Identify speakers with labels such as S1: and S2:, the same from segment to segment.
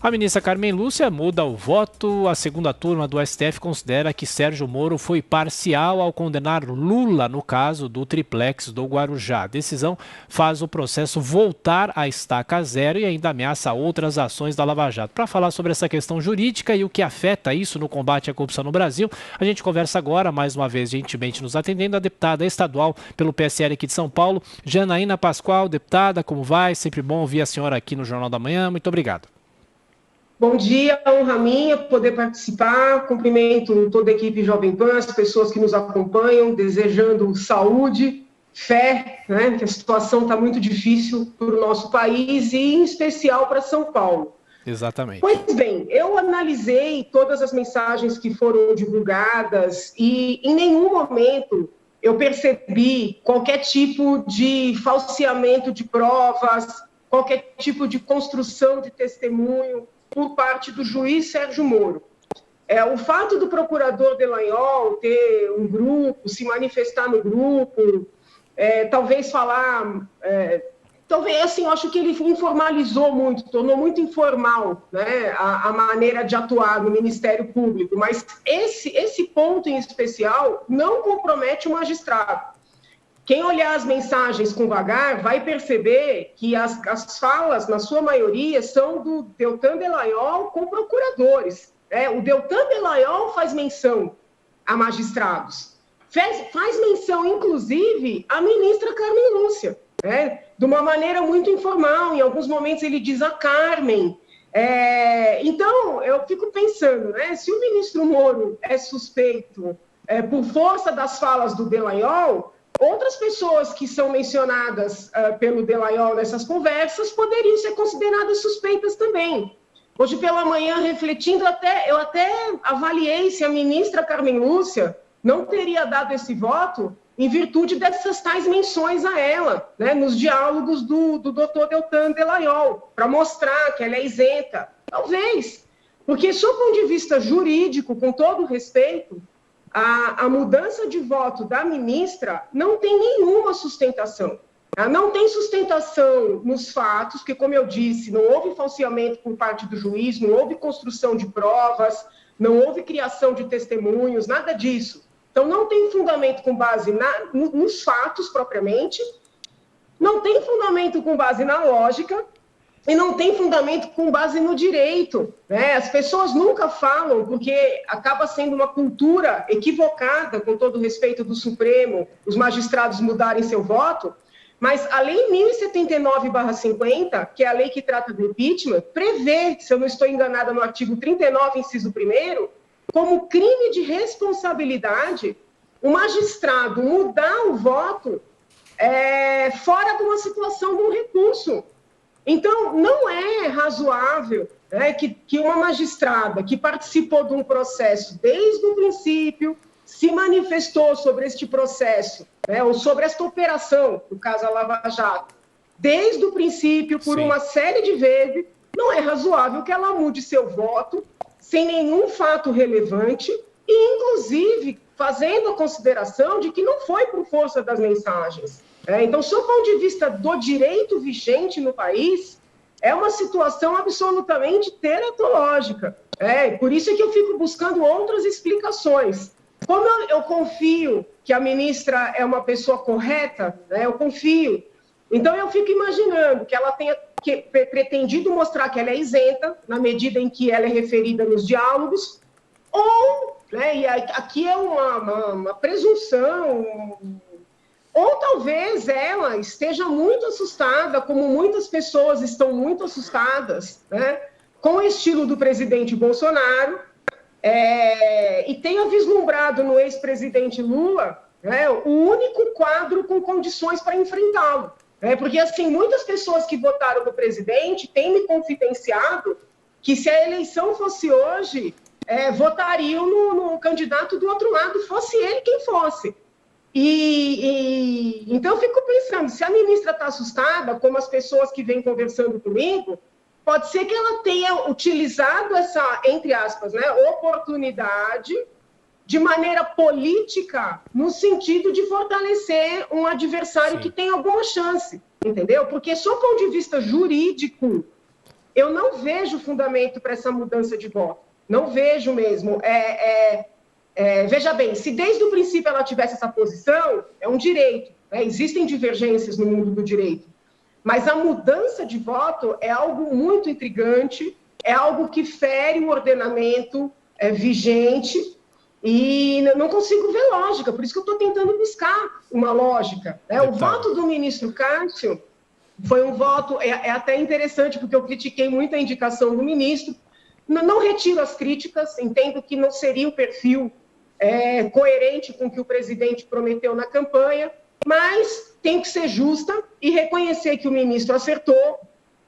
S1: A ministra Carmen Lúcia muda o voto. A segunda turma do STF considera que Sérgio Moro foi parcial ao condenar Lula no caso do triplex do Guarujá. A decisão faz o processo voltar à estaca zero e ainda ameaça outras ações da Lava Jato. Para falar sobre essa questão jurídica e o que afeta isso no combate à corrupção no Brasil, a gente conversa agora, mais uma vez, gentilmente nos atendendo, a deputada estadual pelo PSL aqui de São Paulo, Janaína Pascoal. Deputada, como vai? Sempre bom ouvir a senhora aqui no Jornal da Manhã. Muito obrigado.
S2: Bom dia, honra minha poder participar. Cumprimento toda a equipe Jovem Pan, as pessoas que nos acompanham, desejando saúde, fé, né, que a situação está muito difícil para o nosso país e, em especial, para São Paulo.
S1: Exatamente.
S2: Pois bem, eu analisei todas as mensagens que foram divulgadas e, em nenhum momento, eu percebi qualquer tipo de falseamento de provas, qualquer tipo de construção de testemunho por parte do juiz Sérgio Moro. O fato do procurador Delanhol ter um grupo, se manifestar no grupo, talvez falar... talvez, assim, eu acho que ele informalizou muito, tornou muito informal, né, a maneira de atuar no Ministério Público, mas esse ponto em especial não compromete o magistrado. Quem olhar as mensagens com vagar vai perceber que as falas, na sua maioria, são do Deltan Delanhol com procuradores. O Deltan Delanhol faz menção a magistrados. Faz menção, inclusive, à ministra Carmen Lúcia, de uma maneira muito informal. Em alguns momentos ele diz a Carmen. Então, eu fico pensando, se o ministro Moro é suspeito por força das falas do Delanhol, outras pessoas que são mencionadas pelo Delanhol nessas conversas poderiam ser consideradas suspeitas também. Hoje pela manhã, refletindo, eu até avaliei se a ministra Carmen Lúcia não teria dado esse voto em virtude dessas tais menções a ela, nos diálogos do doutor Deltan Delanhol, para mostrar que ela é isenta. Talvez, porque, sob o ponto de vista jurídico, com todo respeito, a mudança de voto da ministra não tem nenhuma sustentação. Não tem sustentação nos fatos, porque, como eu disse, não houve falseamento por parte do juiz, não houve construção de provas, não houve criação de testemunhos, nada disso. Então, não tem fundamento com base nos fatos propriamente, não tem fundamento com base na lógica, e não tem fundamento com base no direito. As pessoas nunca falam, porque acaba sendo uma cultura equivocada, com todo o respeito do Supremo, os magistrados mudarem seu voto, mas a Lei 1079/50, que é a lei que trata do impeachment, prevê, se eu não estou enganada, no artigo 39, inciso 1º, como crime de responsabilidade, o magistrado mudar o voto fora de uma situação de um recurso. Então, não é razoável que uma magistrada que participou de um processo desde o princípio, se manifestou sobre este processo, ou sobre esta operação, no caso a Lava Jato, desde o princípio, por uma série de vezes, não é razoável que ela mude seu voto sem nenhum fato relevante e, inclusive, fazendo a consideração de que não foi por força das mensagens. Então, sob o ponto de vista do direito vigente no país, é uma situação absolutamente teratológica. Por isso é que eu fico buscando outras explicações. Como eu confio que a ministra é uma pessoa correta, eu confio. Então, eu fico imaginando que ela tenha pretendido mostrar que ela é isenta, na medida em que ela é referida nos diálogos, ou, e aqui é uma presunção... Ou talvez ela esteja muito assustada, como muitas pessoas estão muito assustadas, com o estilo do presidente Bolsonaro, e tenha vislumbrado no ex-presidente Lula o único quadro com condições para enfrentá-lo. Porque, assim, muitas pessoas que votaram no presidente têm me confidenciado que, se a eleição fosse hoje, votariam no candidato do outro lado, fosse ele quem fosse. Então, eu fico pensando, se a ministra está assustada, como as pessoas que vêm conversando comigo, pode ser que ela tenha utilizado essa, entre aspas, oportunidade de maneira política, no sentido de fortalecer um adversário que tem alguma chance, entendeu? Porque, sob o ponto de vista jurídico, eu não vejo fundamento para essa mudança de voto. Não vejo mesmo. Veja bem, se desde o princípio ela tivesse essa posição, é um direito, né? Existem divergências no mundo do direito. Mas a mudança de voto é algo muito intrigante, é algo que fere o ordenamento vigente e não consigo ver lógica, por isso que eu estou tentando buscar uma lógica. Né? O voto do ministro Cássio foi um voto, é até interessante, porque eu critiquei muito a indicação do ministro, não retiro as críticas, entendo que não seria o perfil coerente com o que o presidente prometeu na campanha, mas tenho que ser justa e reconhecer que o ministro acertou,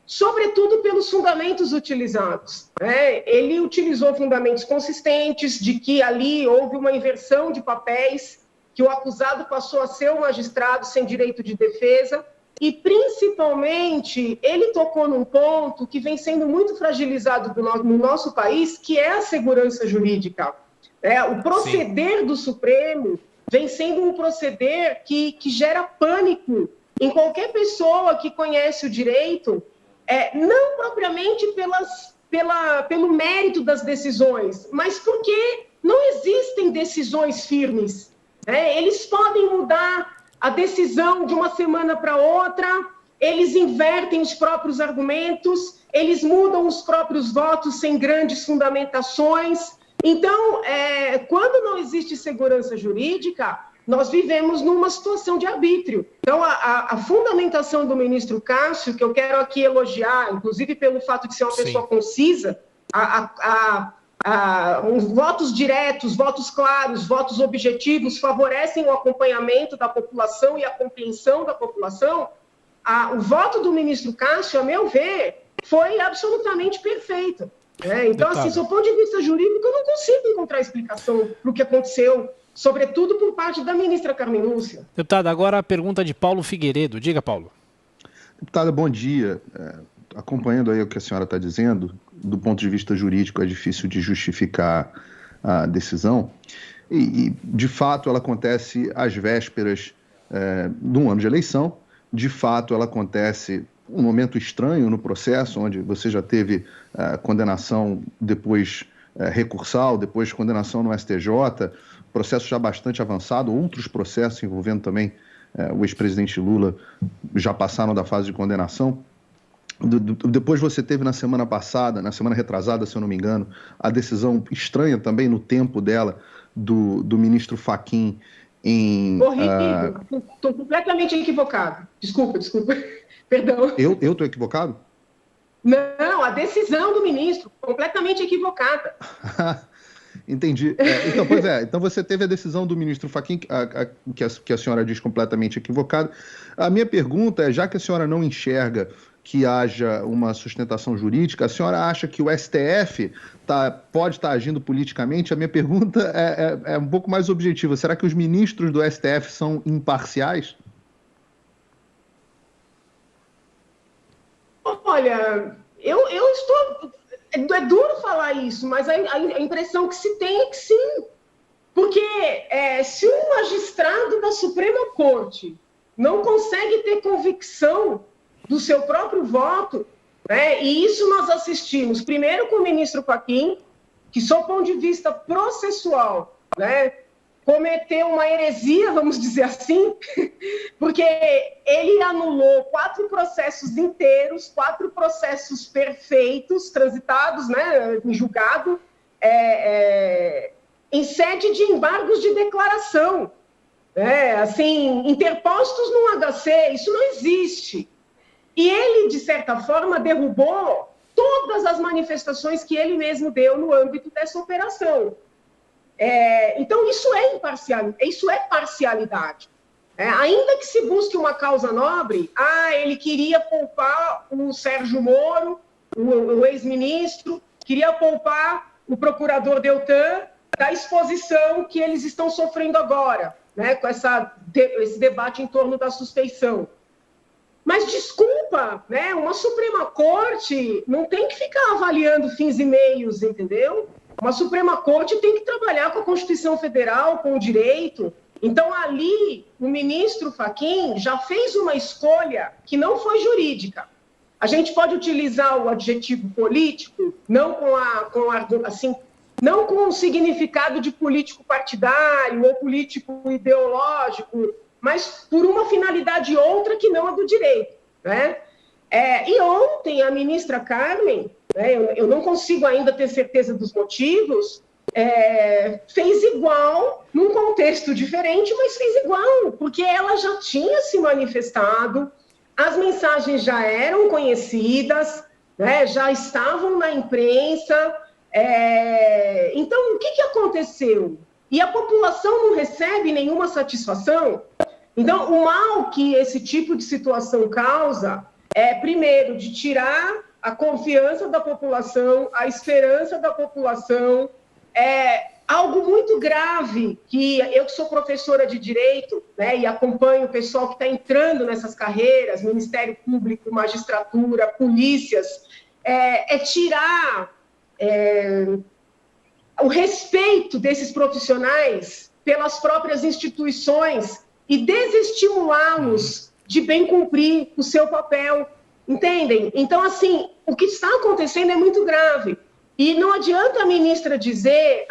S2: sobretudo pelos fundamentos utilizados. Né? Ele utilizou fundamentos consistentes de que ali houve uma inversão de papéis, que o acusado passou a ser um magistrado sem direito de defesa, e, principalmente, ele tocou num ponto que vem sendo muito fragilizado no nosso país, que é a segurança jurídica. O proceder do Supremo vem sendo um proceder que gera pânico em qualquer pessoa que conhece o direito, não propriamente pelo mérito das decisões, mas porque não existem decisões firmes. Eles podem mudar a decisão de uma semana para outra, eles invertem os próprios argumentos, eles mudam os próprios votos sem grandes fundamentações. Então, quando não existe segurança jurídica, nós vivemos numa situação de arbítrio. Então, a fundamentação do ministro Cássio, que eu quero aqui elogiar, inclusive pelo fato de ser uma pessoa concisa, votos diretos, votos claros, votos objetivos favorecem o acompanhamento da população e a compreensão da população. O voto do ministro Cássio, a meu ver, foi absolutamente perfeito. Então, assim, do ponto de vista jurídico, eu não consigo encontrar explicação para o que aconteceu, sobretudo por parte da ministra Carmen Lúcia.
S1: Deputada, agora a pergunta de Paulo Figueiredo. Diga, Paulo.
S3: Deputada, bom dia. Acompanhando aí o que a senhora está dizendo, do ponto de vista jurídico é difícil de justificar a decisão e de fato, ela acontece às vésperas de um ano de eleição. De fato, ela acontece um momento estranho no processo, onde você já teve condenação depois recursal, depois condenação no STJ, processo já bastante avançado, outros processos envolvendo também o ex-presidente Lula já passaram da fase de condenação. Depois você teve na semana passada, na semana retrasada, se eu não me engano, a decisão estranha também no tempo dela, do ministro Fachin em...
S2: Horrível, estou completamente equivocado. Desculpa. Perdão.
S3: Eu estou equivocado?
S2: Não, a decisão do ministro, completamente equivocada.
S3: Entendi. Então você teve a decisão do ministro Fachin, que a senhora diz completamente equivocada. A minha pergunta é, já que a senhora não enxerga que haja uma sustentação jurídica, a senhora acha que o STF pode estar agindo politicamente? A minha pergunta é um pouco mais objetiva. Será que os ministros do STF são imparciais?
S2: Olha, eu estou... É duro falar isso, mas a impressão que se tem é que sim. Porque se um magistrado da Suprema Corte não consegue ter convicção do seu próprio voto, né, e isso nós assistimos primeiro com o ministro Fachin, que, sob ponto de vista processual, né, cometeu uma heresia, vamos dizer assim, porque ele anulou 4 processos inteiros, 4 processos perfeitos, transitados, né, em julgado, em sede de embargos de declaração, assim, interpostos no HC, isso não existe. E ele, de certa forma, derrubou todas as manifestações que ele mesmo deu no âmbito dessa operação. Então, isso é parcialidade. Ainda que se busque uma causa nobre, ele queria poupar o Sérgio Moro, o ex-ministro, queria poupar o procurador Deltan da exposição que eles estão sofrendo agora, né, com esse debate em torno da suspeição. Mas, desculpa, né, uma Suprema Corte não tem que ficar avaliando fins e meios, entendeu? Uma Suprema Corte tem que trabalhar com a Constituição Federal, com o direito. Então, ali, o ministro Fachin já fez uma escolha que não foi jurídica. a gente pode utilizar o adjetivo político, não não com o significado de político partidário ou político ideológico, mas por uma finalidade outra que não a do direito, né? E ontem a ministra Carmen, né, eu não consigo ainda ter certeza dos motivos, fez igual, num contexto diferente, mas fez igual, porque ela já tinha se manifestado, as mensagens já eram conhecidas, né, já estavam na imprensa. Então, o que aconteceu? E a população não recebe nenhuma satisfação? Então, o mal que esse tipo de situação causa primeiro, de tirar a confiança da população, a esperança da população, algo muito grave, que eu que sou professora de Direito, né, e acompanho o pessoal que está entrando nessas carreiras, Ministério Público, magistratura, polícias, tirar o respeito desses profissionais pelas próprias instituições e desestimulá-los de bem cumprir o seu papel, entendem? Então, assim, o que está acontecendo é muito grave. E não adianta a ministra dizer,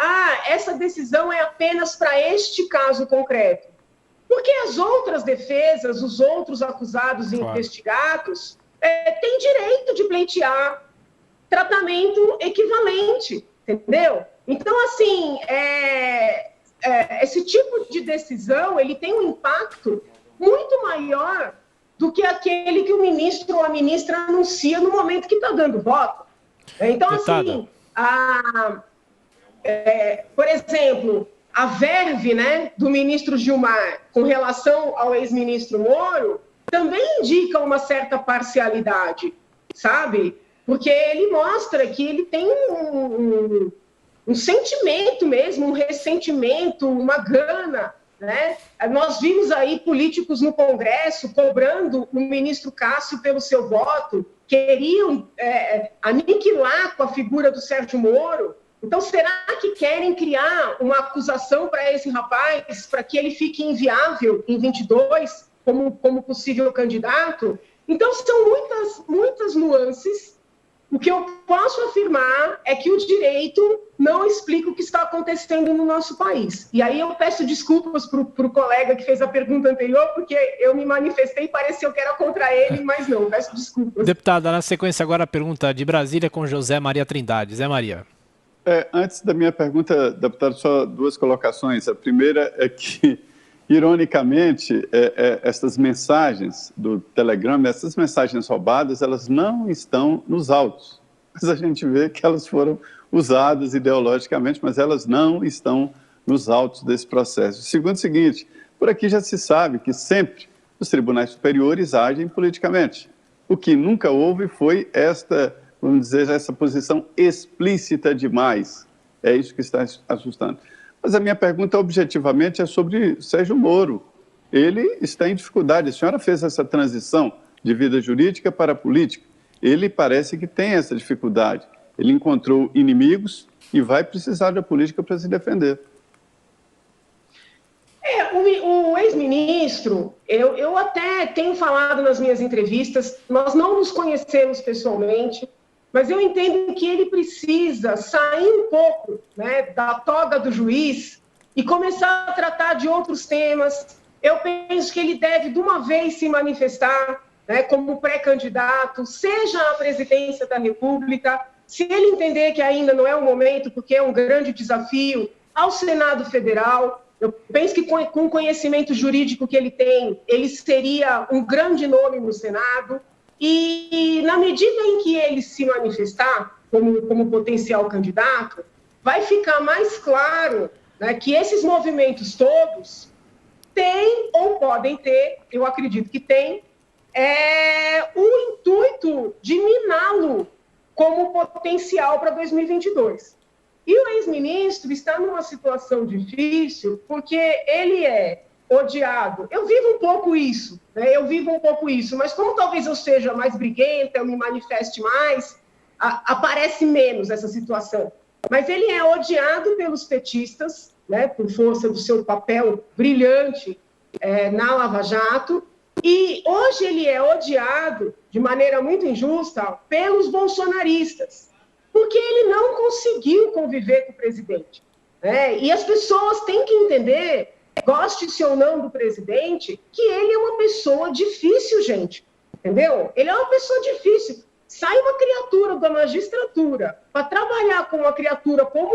S2: essa decisão é apenas para este caso concreto. Porque as outras defesas, os outros acusados e investigados, têm direito de pleitear tratamento equivalente, entendeu? Então, assim, esse tipo de decisão, ele tem um impacto muito maior do que aquele que o ministro ou a ministra anuncia no momento que está dando voto. Então, assim, por exemplo, a verve, né, do ministro Gilmar com relação ao ex-ministro Moro também indica uma certa parcialidade, sabe? Porque ele mostra que ele tem um sentimento mesmo, um ressentimento, uma gana, né? Nós vimos aí políticos no Congresso cobrando o ministro Cássio pelo seu voto, queriam aniquilar com a figura do Sérgio Moro. Então, será que querem criar uma acusação para esse rapaz, para que ele fique inviável em 22 como possível candidato? Então, são muitas nuances. O que eu posso afirmar é que o direito não explica o que está acontecendo no nosso país. E aí eu peço desculpas para o colega que fez a pergunta anterior, porque eu me manifestei e pareceu que era contra ele, mas não, peço desculpas.
S1: Deputada, na sequência agora a pergunta de Brasília com José Maria Trindade. Zé Maria.
S4: Antes da minha pergunta, deputado, só duas colocações. A primeira é que, ironicamente, essas mensagens do Telegram, essas mensagens roubadas, elas não estão nos autos. Mas a gente vê que elas foram usadas ideologicamente, mas elas não estão nos autos desse processo. Segundo, o seguinte, por aqui já se sabe que sempre os tribunais superiores agem politicamente. O que nunca houve foi vamos dizer, essa posição explícita demais. É isso que está assustando. Mas a minha pergunta, objetivamente, é sobre Sérgio Moro. Ele está em dificuldade. A senhora fez essa transição de vida jurídica para a política. Ele parece que tem essa dificuldade. Ele encontrou inimigos e vai precisar da política para se defender.
S2: O ex-ministro, eu até tenho falado nas minhas entrevistas, nós não nos conhecemos pessoalmente, mas eu entendo que ele precisa sair um pouco, né, da toga do juiz e começar a tratar de outros temas. Eu penso que ele deve, de uma vez, se manifestar, né, como pré-candidato, seja à presidência da República, se ele entender que ainda não é o momento, porque é um grande desafio, ao Senado Federal. Eu penso que com o conhecimento jurídico que ele tem, ele seria um grande nome no Senado. E na medida em que ele se manifestar como potencial candidato, vai ficar mais claro, né, que esses movimentos todos têm ou podem ter, eu acredito que têm, o intuito de miná-lo como potencial para 2022. E o ex-ministro está numa situação difícil porque ele é odiado. Eu vivo um pouco isso, né? Mas como talvez eu seja mais briguenta, eu me manifeste mais, aparece menos essa situação. Mas ele é odiado pelos petistas, né, por força do seu papel brilhante na Lava Jato, E hoje ele é odiado de maneira muito injusta pelos bolsonaristas, porque ele não conseguiu conviver com o presidente. E as pessoas têm que entender, goste-se ou não do presidente, que ele é uma pessoa difícil, gente. Entendeu? Ele é uma pessoa difícil. Sai uma criatura da magistratura para trabalhar com uma criatura como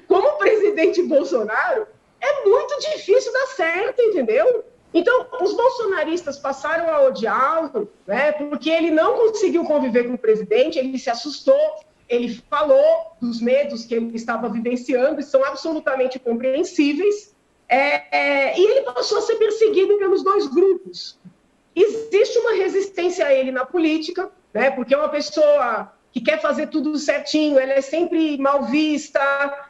S2: o presidente Bolsonaro, é muito difícil dar certo, entendeu? Então, os bolsonaristas passaram a odiá-lo, porque ele não conseguiu conviver com o presidente, ele se assustou, ele falou dos medos que ele estava vivenciando, e são absolutamente compreensíveis, e ele passou a ser perseguido pelos dois grupos. Existe uma resistência a ele na política, porque é uma pessoa que quer fazer tudo certinho, ela é sempre mal vista,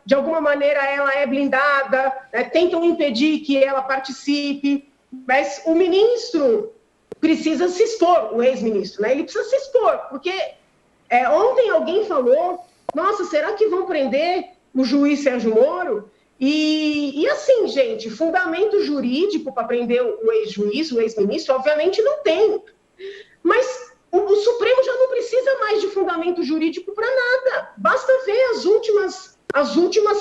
S2: de alguma maneira ela é blindada, tentam impedir que ela participe, mas o ministro precisa se expor, o ex-ministro, ele precisa se expor, porque ontem alguém falou, nossa, será que vão prender o juiz Sérgio Moro? E assim, gente, fundamento jurídico para prender o ex-juiz, o ex-ministro, obviamente não tem. Mas o Supremo já não precisa mais de fundamento jurídico para nada. Basta ver as últimas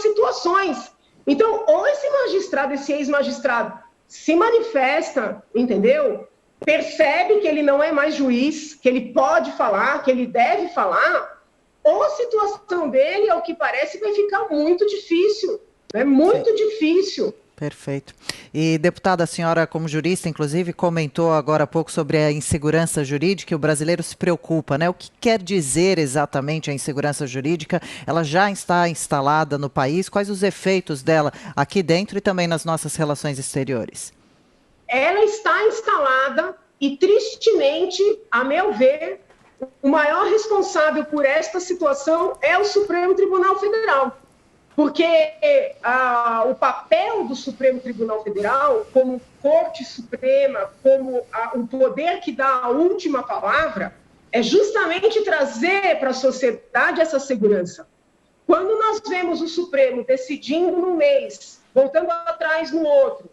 S2: situações. Então, ou esse magistrado, esse ex-magistrado, se manifesta, entendeu? Percebe que ele não é mais juiz, que ele pode falar, que ele deve falar, ou a situação dele, ao que parece, vai ficar muito difícil. É muito difícil.
S5: Perfeito. E, deputada, a senhora, como jurista, inclusive, comentou agora há pouco sobre a insegurança jurídica, e o brasileiro se preocupa, né? O que quer dizer exatamente a insegurança jurídica? Ela já está instalada no país? Quais os efeitos dela aqui dentro e também nas nossas relações exteriores?
S2: Ela está instalada e, tristemente, a meu ver, o maior responsável por esta situação é o Supremo Tribunal Federal. Porque o papel do Supremo Tribunal Federal, como Corte Suprema, como o poder que dá a última palavra, é justamente trazer para a sociedade essa segurança. Quando nós vemos o Supremo decidindo num mês, voltando atrás no outro,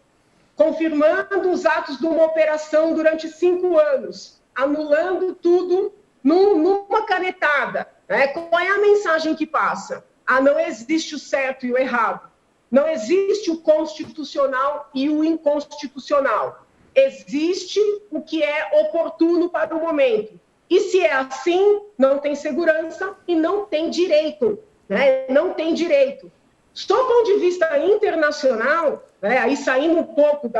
S2: confirmando os atos de uma operação durante 5 anos, anulando tudo numa canetada, qual é a mensagem que passa? Não existe o certo e o errado. Não existe o constitucional e o inconstitucional. Existe o que é oportuno para o momento. E se é assim, não tem segurança e não tem direito. Não tem direito. Do ponto de vista internacional, aí saindo um pouco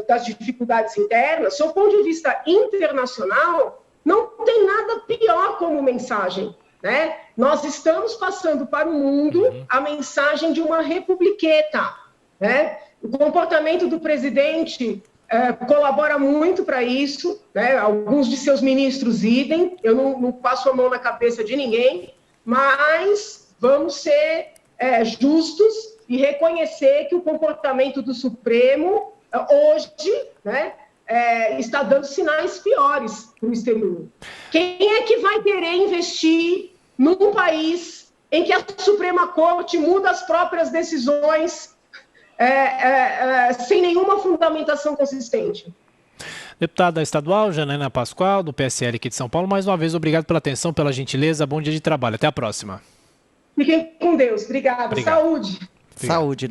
S2: das dificuldades internas, do ponto de vista internacional, não tem nada pior como mensagem. Nós estamos passando para o mundo a mensagem de uma republiqueta. O comportamento do presidente colabora muito para isso, alguns de seus ministros idem, eu não passo a mão na cabeça de ninguém, mas vamos ser justos e reconhecer que o comportamento do Supremo hoje está dando sinais piores para o exterior. Quem é que vai querer investir num país em que a Suprema Corte muda as próprias decisões sem nenhuma fundamentação consistente?
S1: Deputada estadual Janaína Pascoal, do PSL aqui de São Paulo, mais uma vez, obrigado pela atenção, pela gentileza, bom dia de trabalho. Até a próxima.
S2: Fiquem com Deus. Obrigada. Saúde.
S5: Saúde.